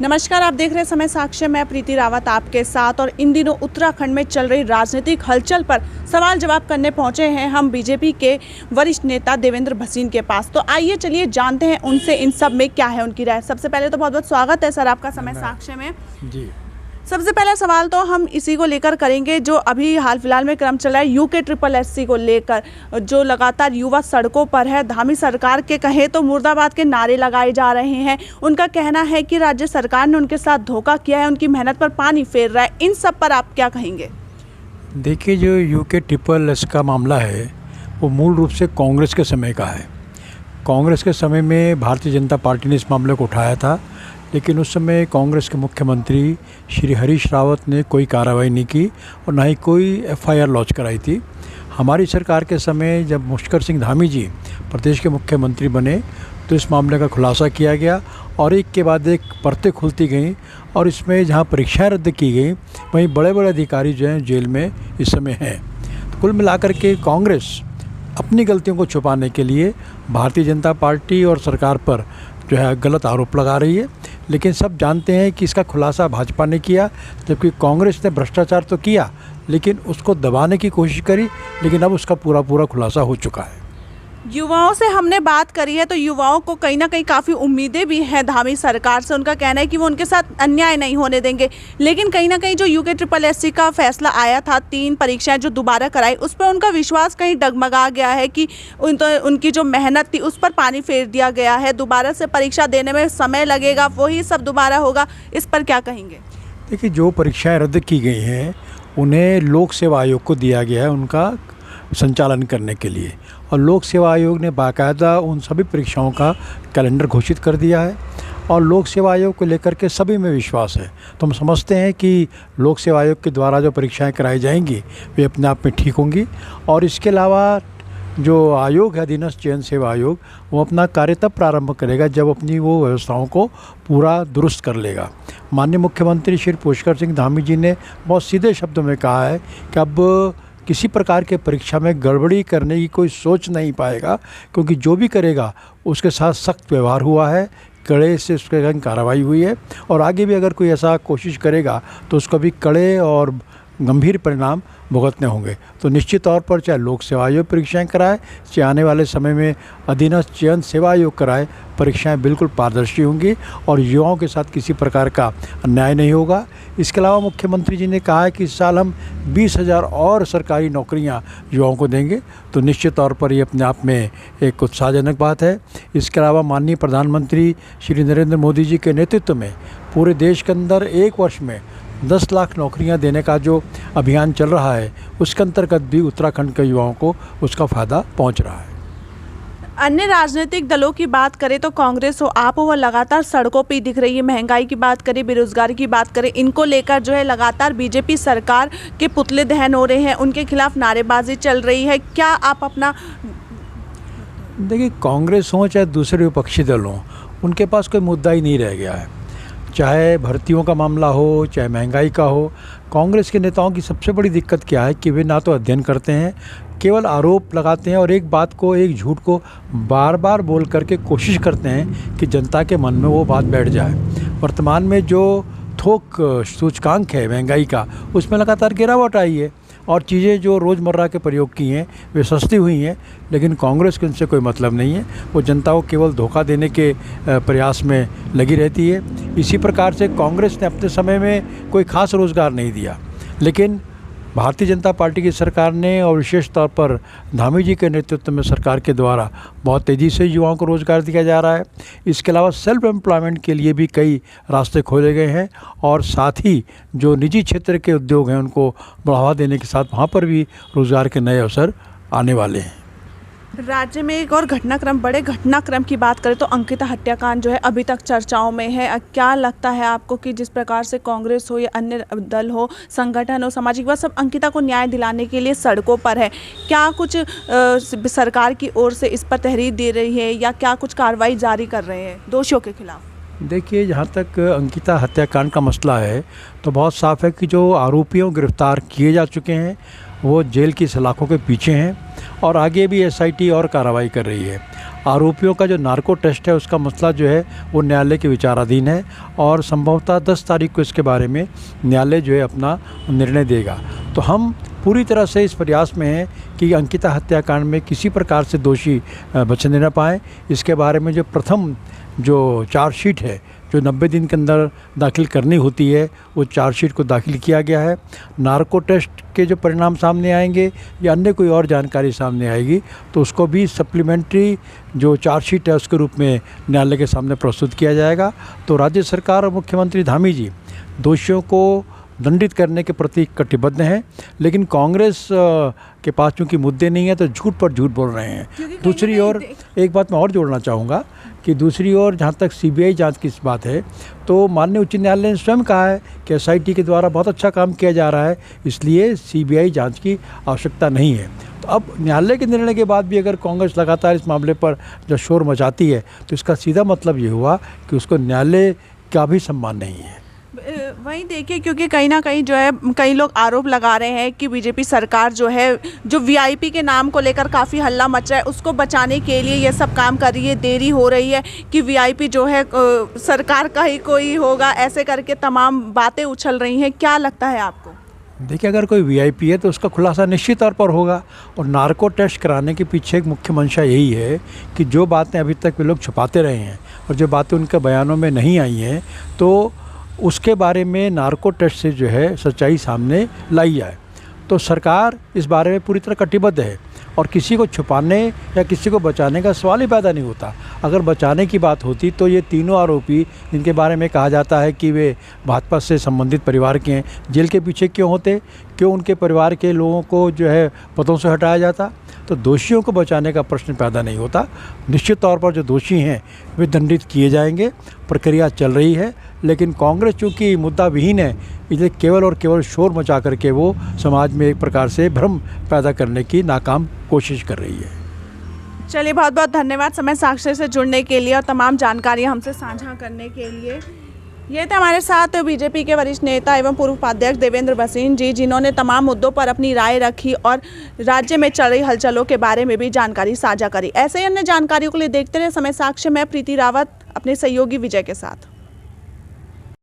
नमस्कार, आप देख रहे समय साक्ष्य। मैं प्रीति रावत आपके साथ। और इन दिनों उत्तराखंड में चल रही राजनीतिक हलचल पर सवाल जवाब करने पहुंचे हैं हम बीजेपी के वरिष्ठ नेता देवेंद्र भसीन के पास। तो आइए चलिए जानते हैं उनसे इन सब में क्या है उनकी राय। सबसे पहले तो बहुत बहुत स्वागत है सर आपका समय साक्ष्य में। जी, सबसे पहला सवाल तो हम इसी को लेकर करेंगे जो अभी हाल फिलहाल में क्रम चल रहा है UKSSC को लेकर, जो लगातार युवा सड़कों पर है। धामी सरकार के कहे तो मुर्दाबाद के नारे लगाए जा रहे हैं। उनका कहना है कि राज्य सरकार ने उनके साथ धोखा किया है, उनकी मेहनत पर पानी फेर रहा है। इन सब पर आप क्या कहेंगे? देखिए, जो UKSSC का मामला है वो मूल रूप से कांग्रेस के समय का है। कांग्रेस के समय में भारतीय जनता पार्टी ने इस मामले को उठाया था, लेकिन उस समय कांग्रेस के मुख्यमंत्री श्री हरीश रावत ने कोई कार्रवाई नहीं की और ना ही कोई FIR लॉन्च कराई थी। हमारी सरकार के समय जब मुश्कर सिंह धामी जी प्रदेश के मुख्यमंत्री बने तो इस मामले का खुलासा किया गया और एक के बाद एक परतें खुलती गईं और इसमें जहां परीक्षाएं रद्द की गई वहीं बड़े बड़े अधिकारी जो हैं जेल में इस समय हैं। तो कुल मिलाकर के कांग्रेस अपनी गलतियों को छुपाने के लिए भारतीय जनता पार्टी और सरकार पर जो है गलत आरोप लगा रही है, लेकिन सब जानते हैं कि इसका खुलासा भाजपा ने किया, जबकि कांग्रेस ने भ्रष्टाचार तो किया लेकिन उसको दबाने की कोशिश करी, लेकिन अब उसका पूरा खुलासा हो चुका है। युवाओं से हमने बात करी है तो युवाओं को कहीं ना कहीं काफ़ी उम्मीदें भी हैं धामी सरकार से। उनका कहना है कि वो उनके साथ अन्याय नहीं होने देंगे, लेकिन कहीं ना कहीं जो UKSSC का फैसला आया था, 3 परीक्षाएं जो दोबारा कराई, उस पर उनका विश्वास कहीं डगमगा गया है कि उनकी जो मेहनत थी उस पर पानी फेर दिया गया है। दोबारा से परीक्षा देने में समय लगेगा, वही सब दोबारा होगा। इस पर क्या कहेंगे? देखिए, जो परीक्षाएँ रद्द की गई हैं उन्हें लोक सेवा आयोग को दिया गया है उनका संचालन करने के लिए, और लोक सेवा आयोग ने बाकायदा उन सभी परीक्षाओं का कैलेंडर घोषित कर दिया है और लोक सेवा आयोग को लेकर के सभी में विश्वास है। तो हम समझते हैं कि लोक सेवा आयोग के द्वारा जो परीक्षाएं कराई जाएंगी वे अपने आप में ठीक होंगी। और इसके अलावा जो आयोग है अधीनस्थ चयन सेवा आयोग, वो अपना कार्य तब प्रारंभ करेगा जब अपनी वो व्यवस्थाओं को पूरा दुरुस्त कर लेगा। माननीय मुख्यमंत्री श्री पुष्कर सिंह धामी जी ने बहुत सीधे शब्दों में कहा है कि अब किसी प्रकार के परीक्षा में गड़बड़ी करने की कोई सोच नहीं पाएगा, क्योंकि जो भी करेगा उसके साथ सख्त व्यवहार हुआ है, कड़े से उसके कार्रवाई हुई है और आगे भी अगर कोई ऐसा कोशिश करेगा तो उसको भी कड़े और गंभीर परिणाम भुगतने होंगे। तो निश्चित तौर पर चाहे लोक सेवा आयोग परीक्षाएं कराए, चाहे आने वाले समय में अधीनस्थ चयन सेवा आयोग कराए, परीक्षाएं बिल्कुल पारदर्शी होंगी और युवाओं के साथ किसी प्रकार का अन्याय नहीं होगा। इसके अलावा मुख्यमंत्री जी ने कहा है कि इस साल हम 20,000 और सरकारी नौकरियां युवाओं को देंगे, तो निश्चित तौर पर ये अपने आप में एक उत्साहजनक बात है। इसके अलावा माननीय प्रधानमंत्री श्री नरेंद्र मोदी जी के नेतृत्व में पूरे देश के अंदर 1 वर्ष में 10 लाख नौकरियां देने का जो अभियान चल रहा है, उसके अंतर्गत भी उत्तराखंड के युवाओं को उसका फ़ायदा पहुंच रहा है। अन्य राजनीतिक दलों की बात करें तो कांग्रेस हो, आप हो, वह लगातार सड़कों पे दिख रही है। महंगाई की बात करें, बेरोजगारी की बात करें, इनको लेकर जो है लगातार बीजेपी सरकार के पुतले दहन हो रहे हैं, उनके खिलाफ नारेबाजी चल रही है। क्या आप अपना देखिए, कांग्रेस हो चाहे दूसरे विपक्षी दल हों, उनके पास कोई मुद्दा ही नहीं रह गया है। चाहे भर्तियों का मामला हो, चाहे महंगाई का हो, कांग्रेस के नेताओं की सबसे बड़ी दिक्कत क्या है कि वे ना तो अध्ययन करते हैं, केवल आरोप लगाते हैं और एक बात को, एक झूठ को बार बार बोल करके कोशिश करते हैं कि जनता के मन में वो बात बैठ जाए। वर्तमान में जो थोक सूचकांक है महंगाई का, उसमें लगातार गिरावट आई है और चीज़ें जो रोज़मर्रा के प्रयोग की हैं वे सस्ती हुई हैं, लेकिन कांग्रेस को इनसे कोई मतलब नहीं है। वो जनता को केवल धोखा देने के प्रयास में लगी रहती है। इसी प्रकार से कांग्रेस ने अपने समय में कोई खास रोज़गार नहीं दिया, लेकिन भारतीय जनता पार्टी की सरकार ने और विशेष तौर पर धामी जी के नेतृत्व में सरकार के द्वारा बहुत तेज़ी से युवाओं को रोज़गार दिया जा रहा है। इसके अलावा सेल्फ एम्प्लॉयमेंट के लिए भी कई रास्ते खोले गए हैं और साथ ही जो निजी क्षेत्र के उद्योग हैं उनको बढ़ावा देने के साथ वहाँ पर भी रोज़गार के नए अवसर आने वाले हैं। राज्य में एक और बड़े घटनाक्रम की बात करें तो अंकिता हत्याकांड जो है अभी तक चर्चाओं में है। क्या लगता है आपको कि जिस प्रकार से कांग्रेस हो या अन्य दल हो, संगठन हो, सामाजिक वह सब अंकिता को न्याय दिलाने के लिए सड़कों पर है, क्या कुछ सरकार की ओर से इस पर तहरीर दे रही है या क्या कुछ कार्रवाई जारी कर रहे हैं दोषियों के खिलाफ? देखिए, जहाँ तक अंकिता हत्याकांड का मसला है तो बहुत साफ है कि जो आरोपियों गिरफ्तार किए जा चुके हैं वो जेल की सलाखों के पीछे हैं और आगे भी SIT और कार्रवाई कर रही है। आरोपियों का जो नार्को टेस्ट है उसका मसला जो है वो न्यायालय के विचाराधीन है और संभवतः 10 तारीख को इसके बारे में न्यायालय जो है अपना निर्णय देगा। तो हम पूरी तरह से इस प्रयास में हैं कि अंकिता हत्याकांड में किसी प्रकार से दोषी बचने न पाएँ। इसके बारे में जो प्रथम जो चार्जशीट है जो 90 दिन के अंदर दाखिल करनी होती है वो चार्जशीट को दाखिल किया गया है। नार्को टेस्ट के जो परिणाम सामने आएंगे या अन्य कोई और जानकारी सामने आएगी तो उसको भी सप्लीमेंट्री जो चार्जशीट है उसके रूप में न्यायालय के सामने प्रस्तुत किया जाएगा। तो राज्य सरकार और मुख्यमंत्री धामी जी दोषियों को दंडित करने के प्रति कटिबद्ध हैं, लेकिन कांग्रेस के पास चूँकि मुद्दे नहीं है तो झूठ पर झूठ बोल रहे हैं। दूसरी ओर एक बात मैं और जोड़ना चाहूँगा कि दूसरी ओर जहाँ तक सीबीआई जांच की बात है तो माननीय उच्च न्यायालय ने स्वयं कहा है कि एसआईटी के द्वारा बहुत अच्छा काम किया जा रहा है, इसलिए सीबीआई जांच की आवश्यकता नहीं है। तो अब न्यायालय के निर्णय के बाद भी अगर कांग्रेस लगातार इस मामले पर जब शोर मचाती है तो इसका सीधा मतलब ये हुआ कि उसको न्यायालय का भी सम्मान नहीं है। वहीं देखिए, क्योंकि कहीं ना कहीं जो है कई लोग आरोप लगा रहे हैं कि बीजेपी सरकार जो है जो वीआईपी के नाम को लेकर काफ़ी हल्ला मच रहा है उसको बचाने के लिए ये सब काम कर रही है, देरी हो रही है कि वीआईपी जो है सरकार का ही कोई होगा, ऐसे करके तमाम बातें उछल रही हैं। क्या लगता है आपको? देखिए, अगर कोई वीआईपी है तो उसका खुलासा निश्चित तौर पर होगा और नार्को टेस्ट कराने के पीछे एक मुख्य मंशा यही है कि जो बातें अभी तक वे लोग छुपाते रहे हैं और जो बातें उनके बयानों में नहीं आई हैं तो उसके बारे में नार्को टेस्ट से जो है सच्चाई सामने लाई जाए। तो सरकार इस बारे में पूरी तरह कटिबद्ध है और किसी को छुपाने या किसी को बचाने का सवाल ही पैदा नहीं होता। अगर बचाने की बात होती तो ये तीनों आरोपी जिनके बारे में कहा जाता है कि वे भाजपा से संबंधित परिवार के हैं, जेल के पीछे क्यों होते? क्यों उनके परिवार के लोगों को जो है पदों से हटाया जाता? तो दोषियों को बचाने का प्रश्न पैदा नहीं होता। निश्चित तौर पर जो दोषी हैं वे दंडित किए जाएंगे, प्रक्रिया चल रही है, लेकिन कांग्रेस चूँकि मुद्दा विहीन है इसलिए केवल और केवल शोर मचा करके वो समाज में एक प्रकार से भ्रम पैदा करने की नाकाम कोशिश कर रही है। चलिए, बहुत बहुत धन्यवाद समय साक्षी से जुड़ने के लिए और तमाम जानकारियाँ हमसे साझा करने के लिए। ये थे हमारे साथ बीजेपी के वरिष्ठ नेता एवं पूर्व उपाध्यक्ष देवेंद्र भसीन जी, जिन्होंने तमाम मुद्दों पर अपनी राय रखी और राज्य में चल रही हलचलों के बारे में भी जानकारी साझा करी। ऐसे ही अन्य जानकारियों के लिए देखते रहे समय साक्षी। मैं प्रीति रावत अपने सहयोगी विजय के साथ।